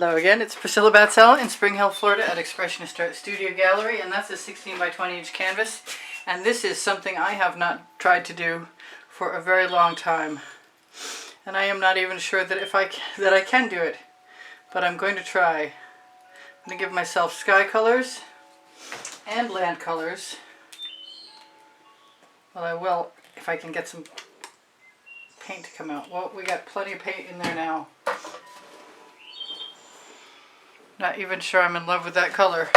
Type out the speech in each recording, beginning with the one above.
Hello again, it's Priscilla Batzell in Spring Hill, Florida at Expressionist Art Studio Gallery, and that's a 16 by 20 inch canvas. And this is something I have not tried to do for a very long time. And I am not even sure that I can do it, but I'm going to try. I'm going to give myself sky colors and land colors. Well, I will if I can get some paint to come out. Well, we got plenty of paint in there now. Not even sure I'm in love with that color.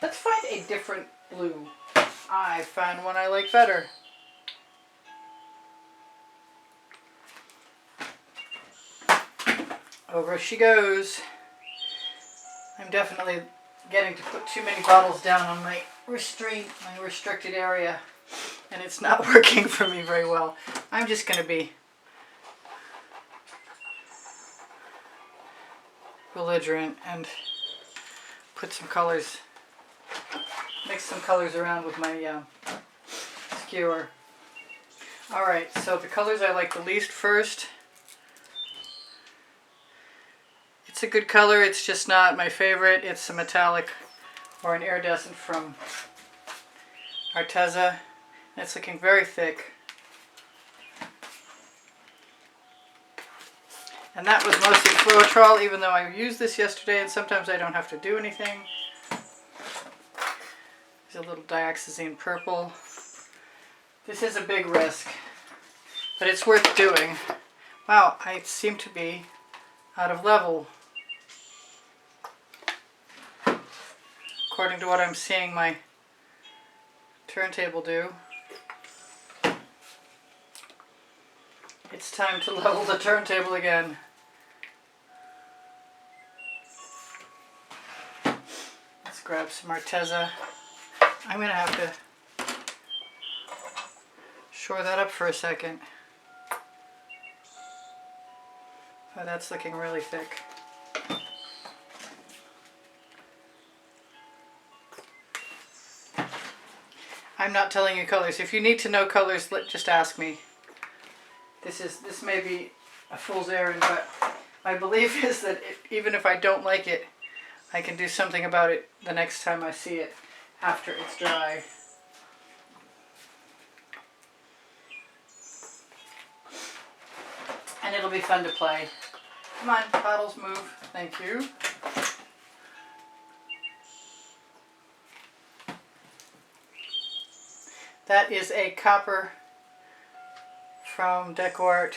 Let's find a different blue. I found one I like better. Over she goes. I'm definitely getting to put too many bottles down on my restricted area, and it's not working for me very well. I'm just going to be belligerent and put some colors, mix some colors around with my skewer. Alright, so the colors I like the least first. It's a good color, it's just not my favorite. It's a metallic or an iridescent from Arteza. It's looking very thick. And that was mostly Floetrol, even though I used this yesterday and sometimes I don't have to do anything. There's a little dioxazine purple. This is a big risk, but it's worth doing. Wow, I seem to be out of level, according to what I'm seeing my turntable do. It's time to level the turntable again. Let's grab some Arteza. I'm going to have to shore that up for a second. Oh, that's looking really thick. I'm not telling you colors. If you need to know colors, just ask me. This may be a fool's errand, but my belief is that even if I don't like it, I can do something about it the next time I see it after it's dry. And it'll be fun to play. Come on, bottles move. Thank you. That is a copper from DecoArt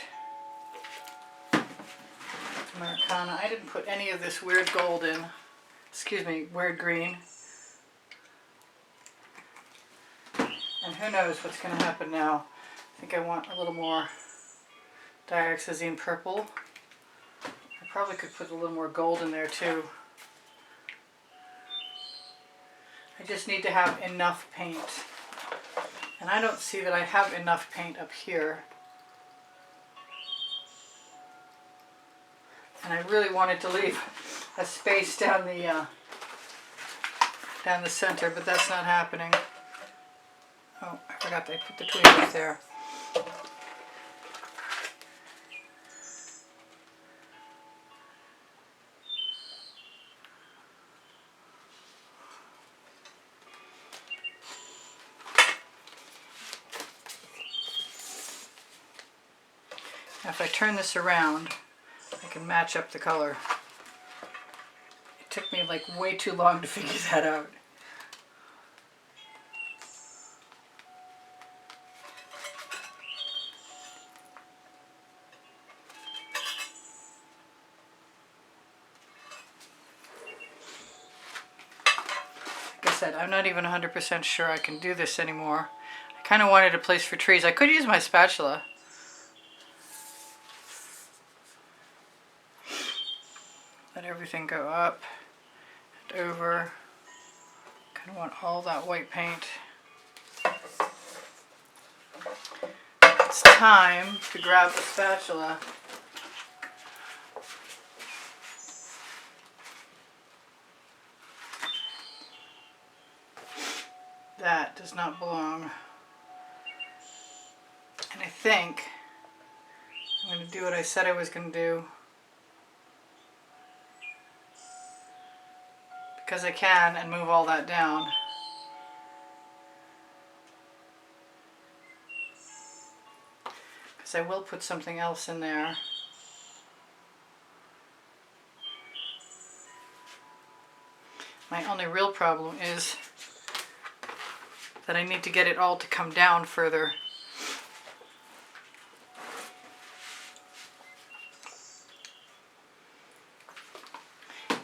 Americana. I didn't put any of this weird gold in. Excuse me, weird green. And who knows what's going to happen now. I think I want a little more dioxazine purple. I probably could put a little more gold in there too. I just need to have enough paint. And I don't see that I have enough paint up here. And I really wanted to leave a space down the center, but that's not happening. Oh, I forgot I put the tweezers there. Now if I turn this around, I can match up the color. It took me like way too long to figure that out. Like I said, I'm not even 100% sure I can do this anymore. I kind of wanted a place for trees. I could use my spatula. Let everything go up and over. Kind of want all that white paint. It's time to grab the spatula. that does not belong. And I think I'm going to do what I said I was going to do, because I can, and move all that down. Because I will put something else in there. My only real problem is that I need to get it all to come down further.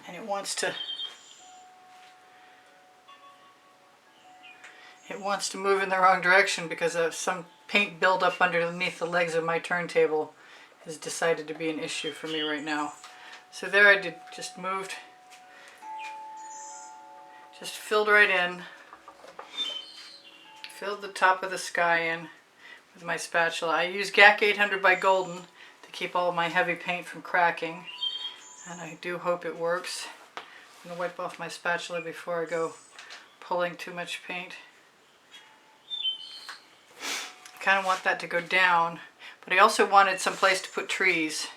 And it wants to move in the wrong direction because of some paint buildup underneath the legs of my turntable has decided to be an issue for me right now. So there I did, just filled right in, filled the top of the sky in with my spatula. I use GAC 800 by Golden to keep all my heavy paint from cracking, and I do hope it works. I'm going to wipe off my spatula before I go pulling too much paint. I kind of want that to go down, but I also wanted some place to put trees.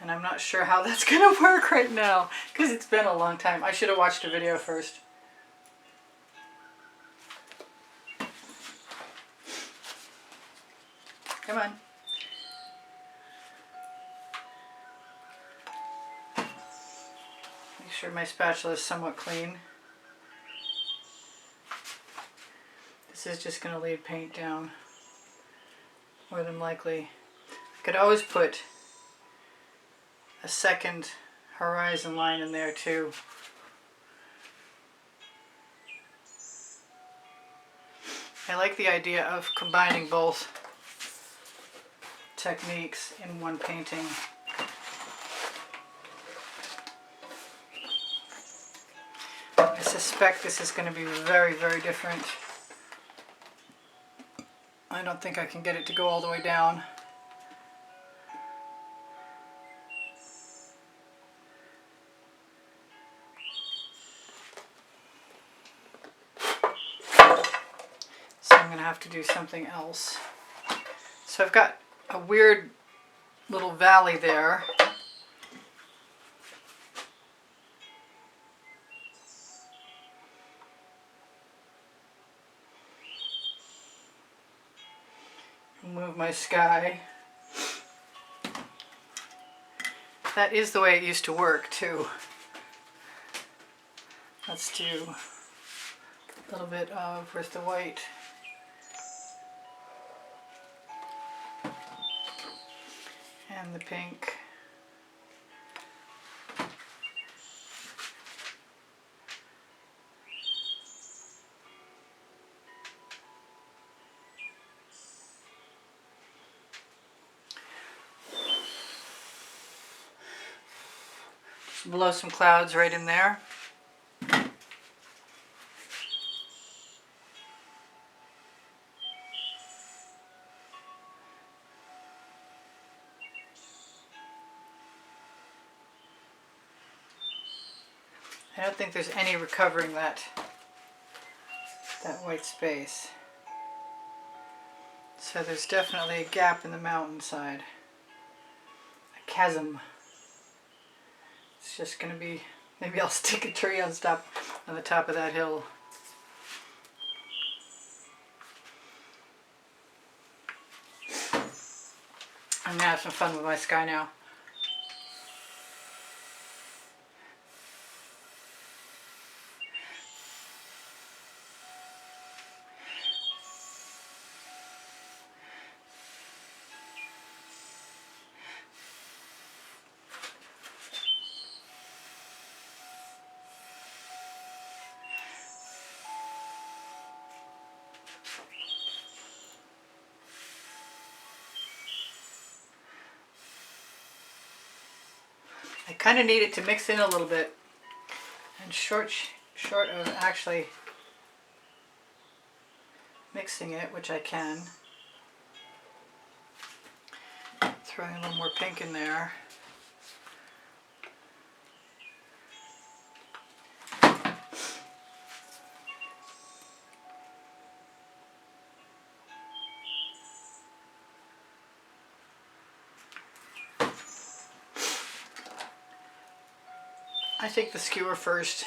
And I'm not sure how that's going to work right now, because it's been a long time. I should have watched a video first. Come on. Make sure my spatula is somewhat clean. This is just going to lead paint down, more than likely. I could always put a second horizon line in there too. I like the idea of combining both techniques in one painting. I suspect this is going to be very, very different. I don't think I can get it to go all the way down. I'm going to have to do something else. So I've got a weird little valley there. Move my sky. That is the way it used to work too. Let's do a little bit of, where's the white? And the pink. Just blow some clouds right in there. I don't think there's any recovering that white space. So there's definitely a gap in the mountainside, a chasm. It's just going to be, maybe I'll stick a tree on the top of that hill. I'm going to have some fun with my sky now. I kind of need it to mix in a little bit, and short of actually mixing it, which I can, throwing a little more pink in there. I think the skewer first.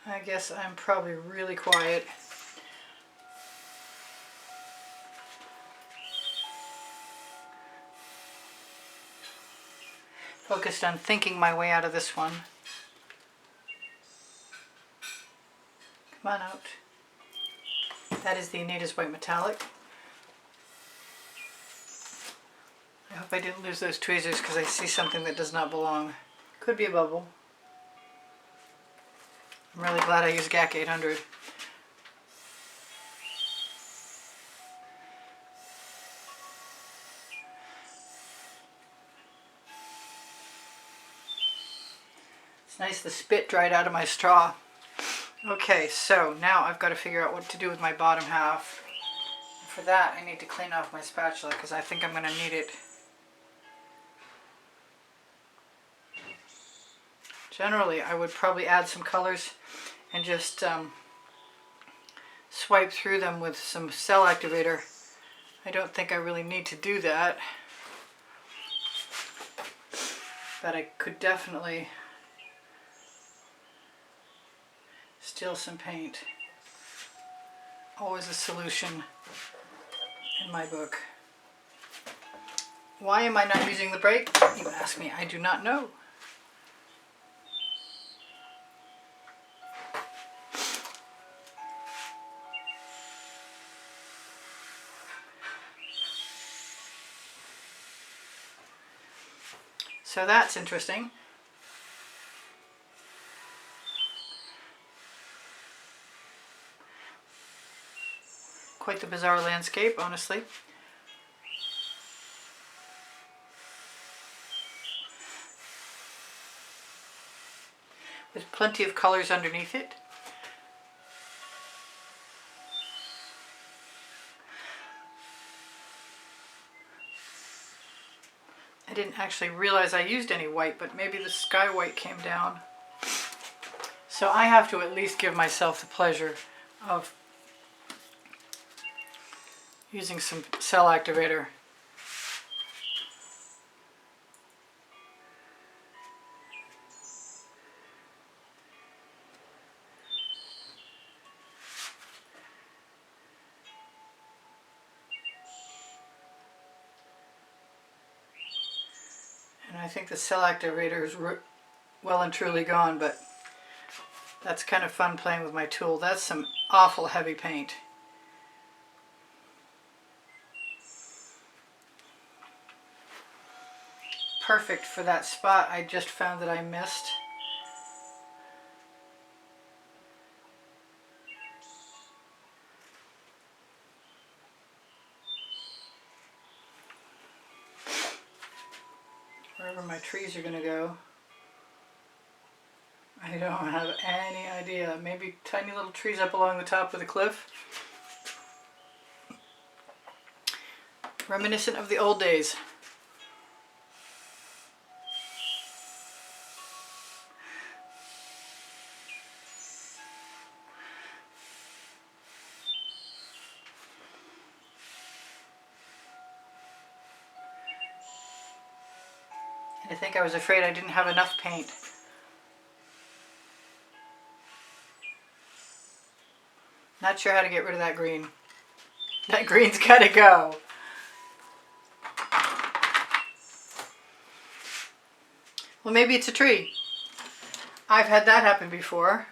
I guess I'm probably really quiet. Focused on thinking my way out of this one. Come on out. That is the Anita's White Metallic. I hope I didn't lose those tweezers because I see something that does not belong. Could be a bubble. I'm really glad I used GAC 800. It's nice the spit dried out of my straw. Okay, so now I've got to figure out what to do with my bottom half. And for that, I need to clean off my spatula because I think I'm going to need it. Generally, I would probably add some colors and just swipe through them with some cell activator. I don't think I really need to do that, but I could definitely steal some paint. Always a solution in my book. Why am I not using the brake? You ask me. I do not know. So that's interesting. Quite the bizarre landscape, honestly. With plenty of colors underneath it. I didn't actually realize I used any white, but maybe the sky white came down. So I have to at least give myself the pleasure of using some cell activator. And I think the cell activator is well and truly gone, but that's kind of fun playing with my tool. That's some awful heavy paint. Perfect for that spot I just found that I missed. Wherever my trees are going to go. I don't have any idea. Maybe tiny little trees up along the top of the cliff. Reminiscent of the old days. I think I was afraid I didn't have enough paint. Not sure how to get rid of that green. That green's gotta go. Well, maybe it's a tree. I've had that happen before.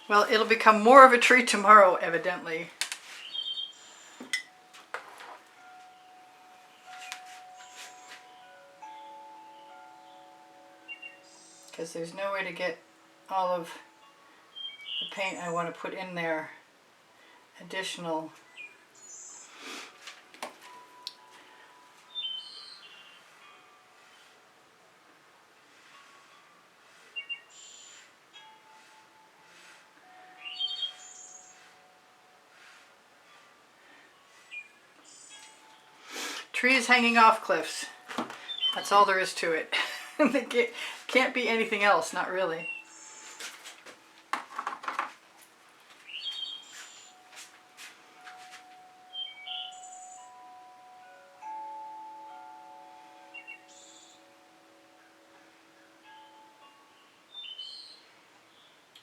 Well, it'll become more of a tree tomorrow, evidently. because there's no way to get all of the paint I want to put in there additional. Trees hanging off cliffs. That's all there is to it. They can't be anything else, not really.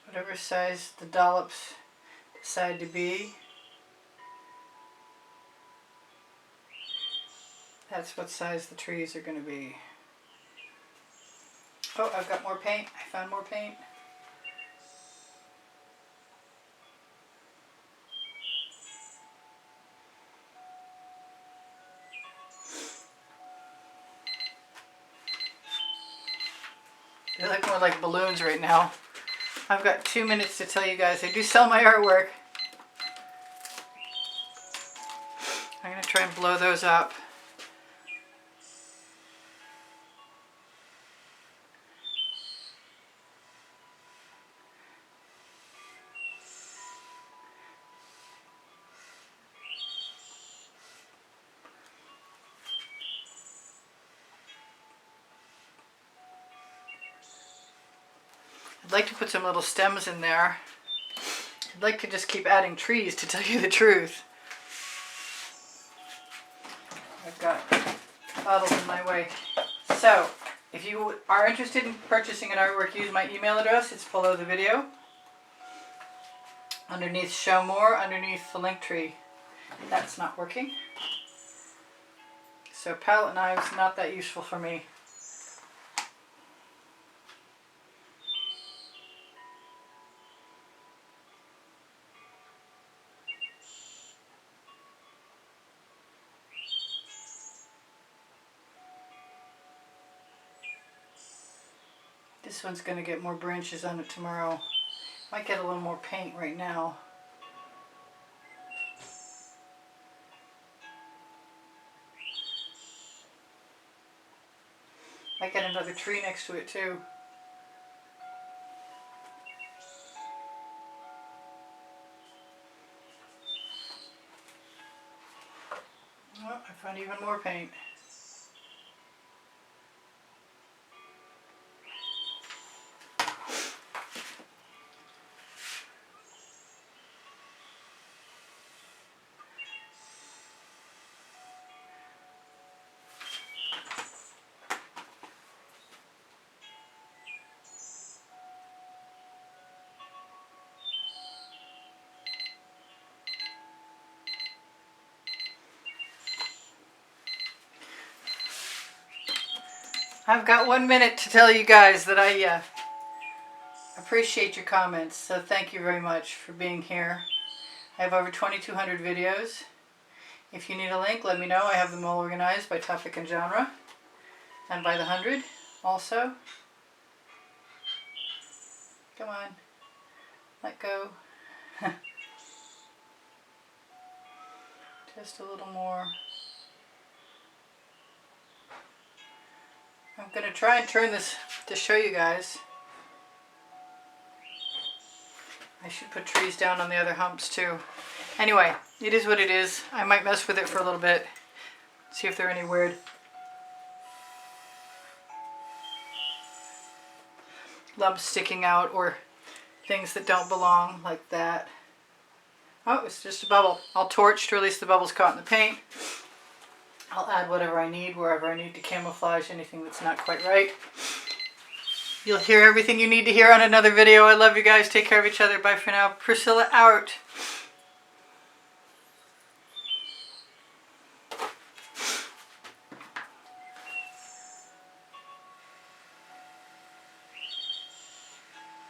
Whatever size the dollops decide to be, that's what size the trees are going to be. Oh, I've got more paint. I found more paint. They look more like balloons right now. I've got 2 minutes to tell you guys I do sell my artwork. I'm going to try and blow those up. I'd like to put some little stems in there. I'd like to just keep adding trees, to tell you the truth. I've got bottles in my way. So, if you are interested in purchasing an artwork, use my email address. It's below the video. Underneath Show More, underneath the link tree. That's not working. So palette knives, not that useful for me. This one's going to get more branches on it tomorrow. Might get a little more paint right now. Might get another tree next to it too. Oh, I found even more paint. I've got 1 minute to tell you guys that I appreciate your comments, so thank you very much for being here. I have over 2,200 videos. If you need a link, let me know. I have them all organized by topic and genre, and by the 100 also. Come on, let go. Just a little more. I'm going to try and turn this to show you guys. I should put trees down on the other humps too. Anyway, it is what it is. I might mess with it for a little bit. See if there are any weird lumps sticking out or things that don't belong, like that. Oh, it's just a bubble. I'll torch to release the bubbles caught in the paint. I'll add whatever I need, wherever I need to camouflage anything that's not quite right. You'll hear everything you need to hear on another video. I love you guys. Take care of each other. Bye for now. Priscilla out.